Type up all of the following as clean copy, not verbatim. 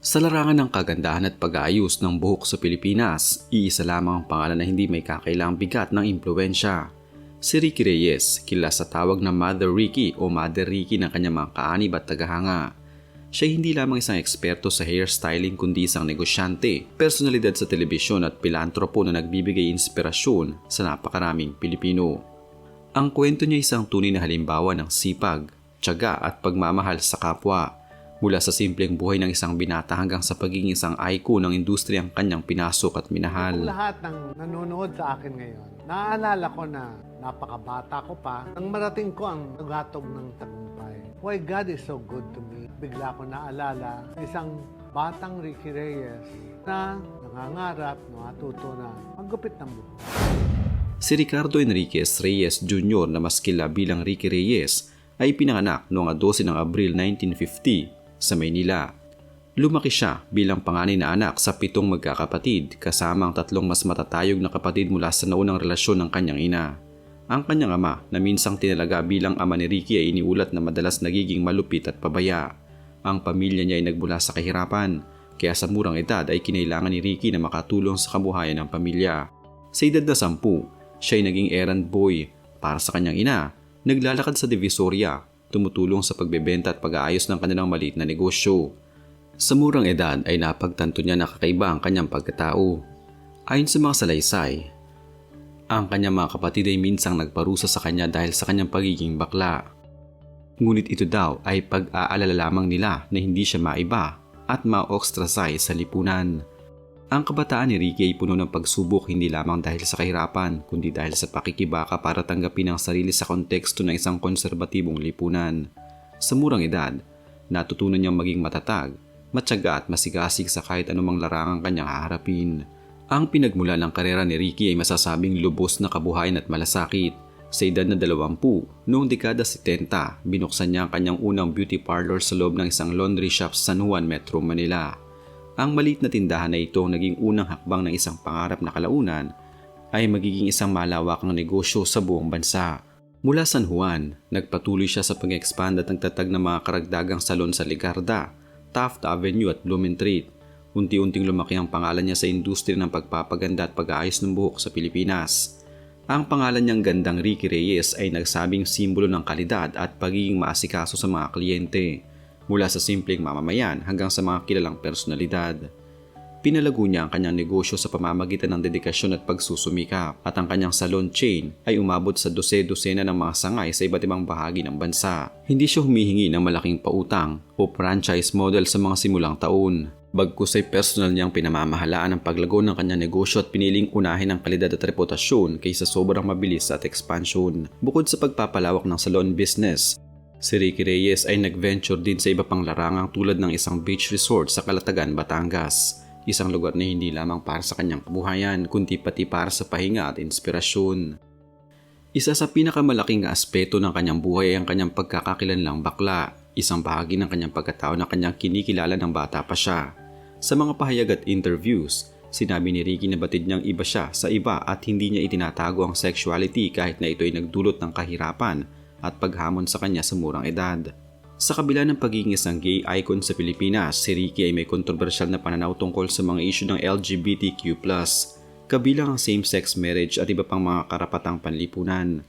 Sa larangan ng kagandahan at pag-aayos ng buhok sa Pilipinas, iisa lamang ang pangalan na hindi may kakailangang bigat ng impluwensya. Si Ricky Reyes, kilala sa tawag na Mother Ricky o Mother Ricky ng kanyang mga kaanib at tagahanga. Siya hindi lamang isang eksperto sa hairstyling kundi isang negosyante, personalidad sa telebisyon at pilantropo na nagbibigay inspirasyon sa napakaraming Pilipino. Ang kwento niya isang tunay na halimbawa ng sipag, tiyaga at pagmamahal sa kapwa. Mula sa simpleng buhay ng isang binata hanggang sa pagiging isang icon ng industriyang kanyang pinasok at minahal. Kung lahat ng nanonood sa akin ngayon, naaalala ko na napakabata ko pa nang marating ko ang gatog ng tagumpay. Why God is so good to me. Bigla ko naalala isang batang Ricky Reyes na nangangarap, natuto na maggupit ng buhok. Si Ricardo Enriquez Reyes Jr. na mas kilala bilang Ricky Reyes ay pinanganak noong 12 ng Abril 1950 sa Maynila. Lumaki siya bilang panganay na anak sa 7 magkakapatid kasama ang 3 mas matatayog na kapatid mula sa naunang relasyon ng kanyang ina. Ang kanyang ama na minsang tinalaga bilang ama ni Ricky ay iniulat na madalas nagiging malupit at pabaya. Ang pamilya niya ay nagmula sa kahirapan kaya sa murang edad ay kinailangan ni Ricky na makatulong sa kabuhayan ng pamilya. Sa edad na 10, siya ay naging errand boy para sa kanyang ina, naglalakad sa Divisoria, tumutulong sa pagbebenta at pag-aayos ng kanilang maliit na negosyo. Sa murang edad ay napagtanto niya na kakaiba ang kanyang pagkatao. Ayon sa mga salaysay, ang kanyang mga kapatid ay minsang nagparusa sa kanya dahil sa kanyang pagiging bakla. Ngunit ito daw ay pag-aalala lamang nila na hindi siya maiba at ma-ostracize sa lipunan. Ang kabataan ni Ricky ay puno ng pagsubok hindi lamang dahil sa kahirapan kundi dahil sa pakikibaka para tanggapin ang sarili sa konteksto ng isang konserbatibong lipunan. Sa murang edad, natutunan niyang maging matatag, matyaga at masigasig sa kahit anumang larangang kanyang haharapin. Ang pinagmula ng karera ni Ricky ay masasabing lubos na kabuhayan at malasakit. Sa edad na 20, noong dekada 70, binuksan niya ang kanyang unang beauty parlor sa loob ng isang laundry shop sa San Juan, Metro Manila. Ang maliit na tindahan na ito naging unang hakbang ng isang pangarap na kalaunan ay magiging isang malawakang negosyo sa buong bansa. Mula San Juan, nagpatuloy siya sa pag-expand at nagtatag ng mga karagdagang salon sa Ligarda, Taft Avenue at Blumentritt. Unti-unting lumaki ang pangalan niya sa industriya ng pagpapaganda at pag-aayos ng buhok sa Pilipinas. Ang pangalan niyang gandang Ricky Reyes ay nagsabing simbolo ng kalidad at pagiging maasikaso sa mga kliyente. Mula sa simpleng mamamayan hanggang sa mga kilalang personalidad. Pinalago niya ang kanyang negosyo sa pamamagitan ng dedikasyon at pagsusumikap at ang kanyang salon chain ay umabot sa dose-dosena ng mga sangay sa iba't ibang bahagi ng bansa. Hindi siya humihingi ng malaking pautang o franchise model sa mga simulang taon. Bagkus ay personal niyang pinamamahalaan ang paglago ng kanyang negosyo at piniling unahin ang kalidad at reputasyon kaysa sobrang mabilis at expansion. Bukod sa pagpapalawak ng salon business, si Ricky Reyes ay nag-venture din sa iba pang larangang tulad ng isang beach resort sa Calatagan, Batangas. Isang lugar na hindi lamang para sa kanyang kabuhayan kundi pati para sa pahinga at inspirasyon. Isa sa pinakamalaking aspeto ng kanyang buhay ay ang kanyang pagkakakilanlang bakla, isang bahagi ng kanyang pagkatao na kanyang kinikilala ng bata pa siya. Sa mga pahayag at interviews, sinabi ni Ricky na batid niyang iba siya sa iba at hindi niya itinatago ang sexuality kahit na ito ay nagdulot ng kahirapan at paghamon sa kanya sa murang edad. Sa kabila ng pagiging isang gay icon sa Pilipinas, si Ricky ay may kontrobersyal na pananaw tungkol sa mga isyu ng LGBTQ+, kabilang ang same-sex marriage at iba pang mga karapatang panlipunan.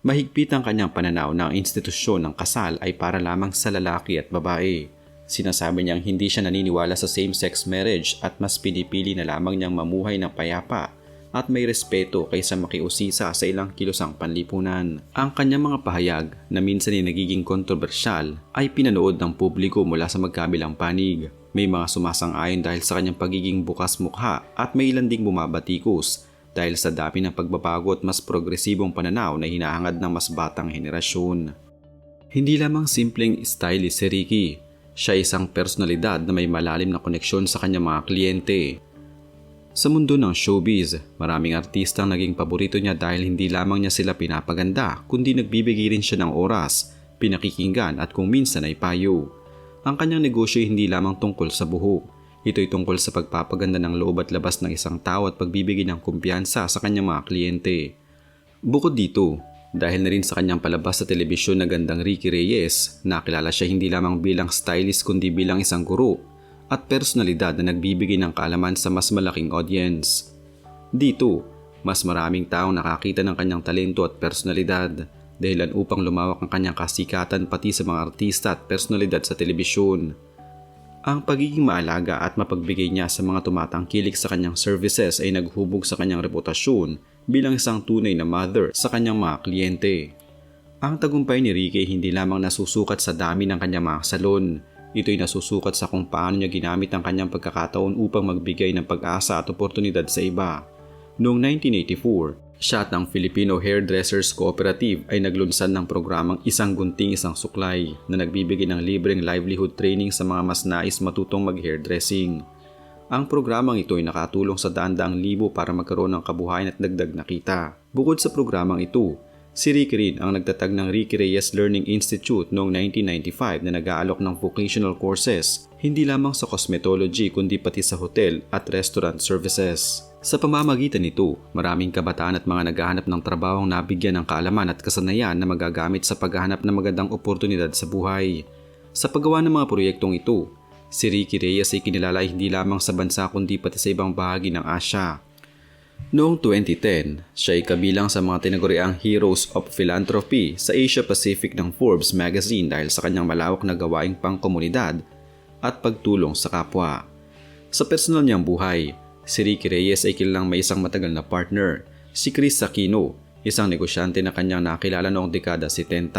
Mahigpit ang kanyang pananaw na ang institusyon ng kasal ay para lamang sa lalaki at babae. Sinasabi niyang hindi siya naniniwala sa same-sex marriage at mas pinipili na lamang niyang mamuhay ng payapa at may respeto kaysa makiusisa sa ilang kilosang panlipunan. Ang kanyang mga pahayag na minsan ay nagiging kontrobersyal ay pinanood ng publiko mula sa magkabilang panig. May mga sumasang-ayon dahil sa kanyang pagiging bukas mukha at may ilan ding bumabatikos dahil sa dami ng pagbabago at mas progresibong pananaw na hinahangad ng mas batang henerasyon. Hindi lamang simpleng stylist si Ricky, siya isang personalidad na may malalim na koneksyon sa kanyang mga kliyente. Sa mundo ng showbiz, maraming artista ang naging paborito niya dahil hindi lamang niya sila pinapaganda kundi nagbibigay rin siya ng oras, pinakikinggan at kung minsan ay payo. Ang kanyang negosyo ay hindi lamang tungkol sa buhok. Ito'y tungkol sa pagpapaganda ng loob at labas ng isang tao at pagbibigay ng kumpiyansa sa kanyang mga kliyente. Bukod dito, dahil na rin sa kanyang palabas sa telebisyon na gandang Ricky Reyes, nakilala siya hindi lamang bilang stylist kundi bilang isang guro. at personalidad na nagbibigay ng kaalaman sa mas malaking audience. Dito, mas maraming taong nakakita ng kanyang talento at personalidad, dahilan upang lumawak ang kanyang kasikatan pati sa mga artista at personalidad sa telebisyon. Ang pagiging maalaga at mapagbigay niya sa mga tumatangkilik sa kanyang services ay naghubog sa kanyang reputasyon bilang isang tunay na mother sa kanyang mga kliyente. Ang tagumpay ni Ricky hindi lamang nasusukat sa dami ng kanyang mga salon. Ito'y nasusukat sa kung paano niya ginamit ang kanyang pagkakataon upang magbigay ng pag-asa at oportunidad sa iba. Noong 1984, siya at ang Filipino Hairdressers Cooperative ay naglunsad ng programang Isang Gunting Isang Suklay na nagbibigay ng libreng livelihood training sa mga mas nais matutong mag-hairdressing. Ang programang ito ay nakatulong sa daan-daang libo para magkaroon ng kabuhayan at dagdag na kita. Bukod sa programang ito, si Ricky rin ang nagtatag ng Ricky Reyes Learning Institute noong 1995 na nag-aalok ng vocational courses, hindi lamang sa cosmetology kundi pati sa hotel at restaurant services. Sa pamamagitan nito, maraming kabataan at mga naghahanap ng trabaho ang nabigyan ng kaalaman at kasanayan na magagamit sa paghahanap ng magandang oportunidad sa buhay. Sa paggawa ng mga proyektong ito, si Ricky Reyes ay kinilala hindi lamang sa bansa kundi pati sa ibang bahagi ng Asya. Noong 2010, siya ay kabilang sa mga tinaguriang Heroes of Philanthropy sa Asia Pacific ng Forbes magazine dahil sa kanyang malawak na gawaing pangkomunidad at pagtulong sa kapwa. Sa personal niyang buhay, si Ricky Reyes ay kilalang may isang matagal na partner, si Chris Aquino, isang negosyante na kanyang nakilala noong dekada 70.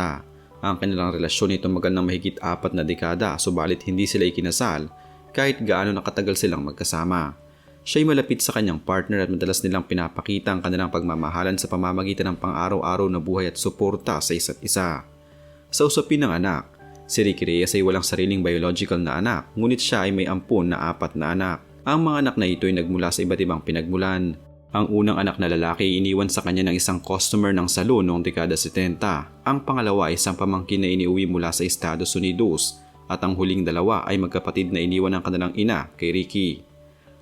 Ang kanilang relasyon ay tumagal ng mahigit 4 na dekada subalit hindi sila ikinasal kahit gaano nakatagal silang magkasama. Siya ay malapit sa kanyang partner at madalas nilang pinapakita ang kanilang pagmamahalan sa pamamagitan ng pang-araw-araw na buhay at suporta sa isa't isa. Sa usapin ng anak, si Ricky Reyes ay walang sariling biological na anak, ngunit siya ay may ampon na 4 na anak. Ang mga anak na ito ay nagmula sa iba't ibang pinagmulan. Ang unang anak na lalaki ay iniwan sa kanya ng isang customer ng salon noong dekada 70. Ang pangalawa ay isang pamangkin na iniuwi mula sa Estados Unidos at ang huling dalawa ay magkapatid na iniwan ng kanilang ina kay Ricky.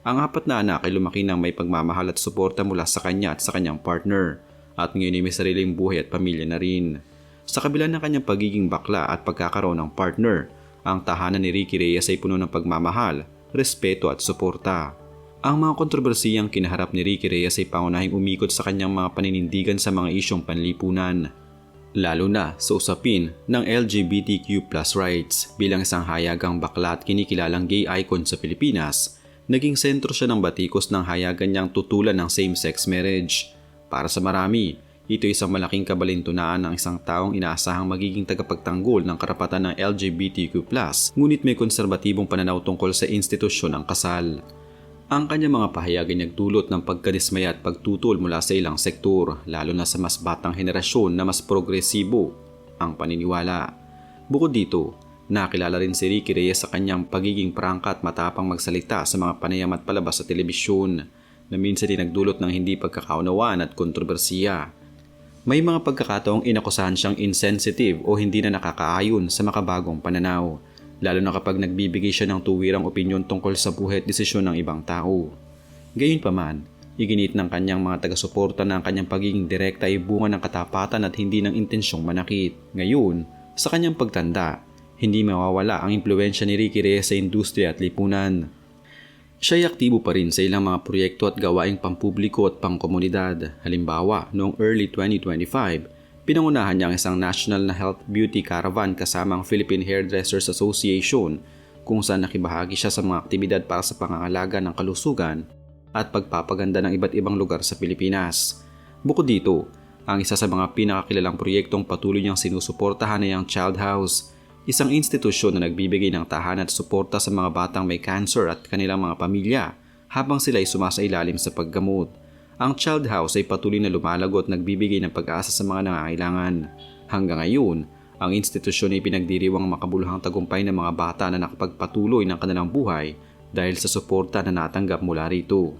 Ang 4 na anak ay lumaki ng may pagmamahal at suporta mula sa kanya at sa kanyang partner at ngayon ay may sariling buhay at pamilya na rin. Sa kabila ng kanyang pagiging bakla at pagkakaroon ng partner, ang tahanan ni Ricky Reyes ay puno ng pagmamahal, respeto at suporta. Ang mga kontrobersiyang kinaharap ni Ricky Reyes ay pangunahing umikot sa kanyang mga paninindigan sa mga isyong panlipunan, lalo na sa usapin ng LGBTQ+ rights. Bilang isang hayagang bakla at kinikilalang gay icon sa Pilipinas, naging sentro siya ng batikos ng hayagan niyang tutulan ng same-sex marriage. Para sa marami, ito ay isang malaking kabalintunaan ng isang taong inaasahang magiging tagapagtanggol ng karapatan ng LGBTQ+, ngunit may konserbatibong pananaw tungkol sa institusyon ng kasal. Ang kanyang mga pahayag ay nagdulot ng pagkadismaya at pagtutol mula sa ilang sektor, lalo na sa mas batang henerasyon na mas progresibo ang paniniwala. Bukod dito, nakilala rin si Ricky Reyes sa kanyang pagiging prangka at matapang magsalita sa mga panayam at palabas sa telebisyon, na minsan din nagdulot ng hindi pagkakaunawaan at kontrobersiya. May mga pagkakataong inakusahan siyang insensitive o hindi na nakakaayon sa makabagong pananaw, lalo na kapag nagbibigay siya ng tuwirang opinyon tungkol sa buhay at desisyon ng ibang tao. Gayunpaman, iginit ng kanyang mga taga-suporta na ang kanyang pagiging direkta ay bunga ng katapatan at hindi ng intensyong manakit. Ngayon, sa kanyang pagtanda, hindi mawawala ang impluwensya ni Ricky Reyes sa industriya at lipunan. Siya ay aktibo pa rin sa ilang mga proyekto at gawaing pampubliko at pangkomunidad. Halimbawa, noong early 2025, pinangunahan niya ang isang national na health beauty caravan kasama ang Philippine Hairdressers Association, kung saan nakibahagi siya sa mga aktibidad para sa pangangalaga ng kalusugan at pagpapaganda ng iba't ibang lugar sa Pilipinas. Bukod dito, ang isa sa mga pinakakilalang proyektong patuloy niyang sinusuportahan ay ang Child House, isang institusyon na nagbibigay ng tahanan at suporta sa mga batang may cancer at kanilang mga pamilya habang sila ay sumasailalim sa paggamot. Ang Child House ay patuloy na lumalago at nagbibigay ng pag-asa sa mga nangangailangan. Hanggang ngayon, ang institusyon ay pinagdiriwang makabuluhang tagumpay ng mga bata na nakapagpatuloy ng kanilang buhay dahil sa suporta na natanggap mula rito.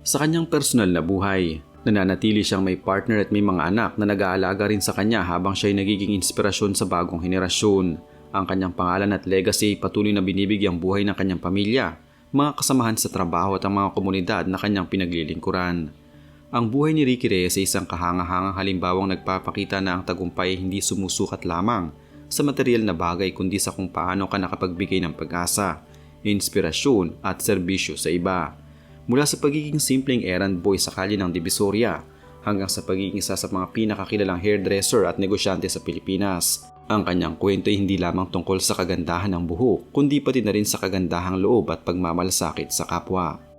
Sa kanyang personal na buhay, nananatili siyang may partner at may mga anak na nag-aalaga rin sa kanya habang siya ay nagiging inspirasyon sa bagong henerasyon. Ang kanyang pangalan at legacy ay patuloy na binibigyang buhay ng kanyang pamilya, mga kasamahan sa trabaho at ang mga komunidad na kanyang pinaglilingkuran. Ang buhay ni Ricky Reyes ay isang kahangahangang halimbawang nagpapakita na ang tagumpay ay hindi sumusukat lamang sa material na bagay kundi sa kung paano ka nakapagbigay ng pag-asa, inspirasyon at serbisyo sa iba. Mula sa pagiging simpleng errand boy sa kalye ng Divisoria hanggang sa pagiging isa sa mga pinakakilalang hairdresser at negosyante sa Pilipinas. Ang kanyang kwento ay hindi lamang tungkol sa kagandahan ng buhok, kundi pati na rin sa kagandahang loob at pagmamalasakit sa kapwa.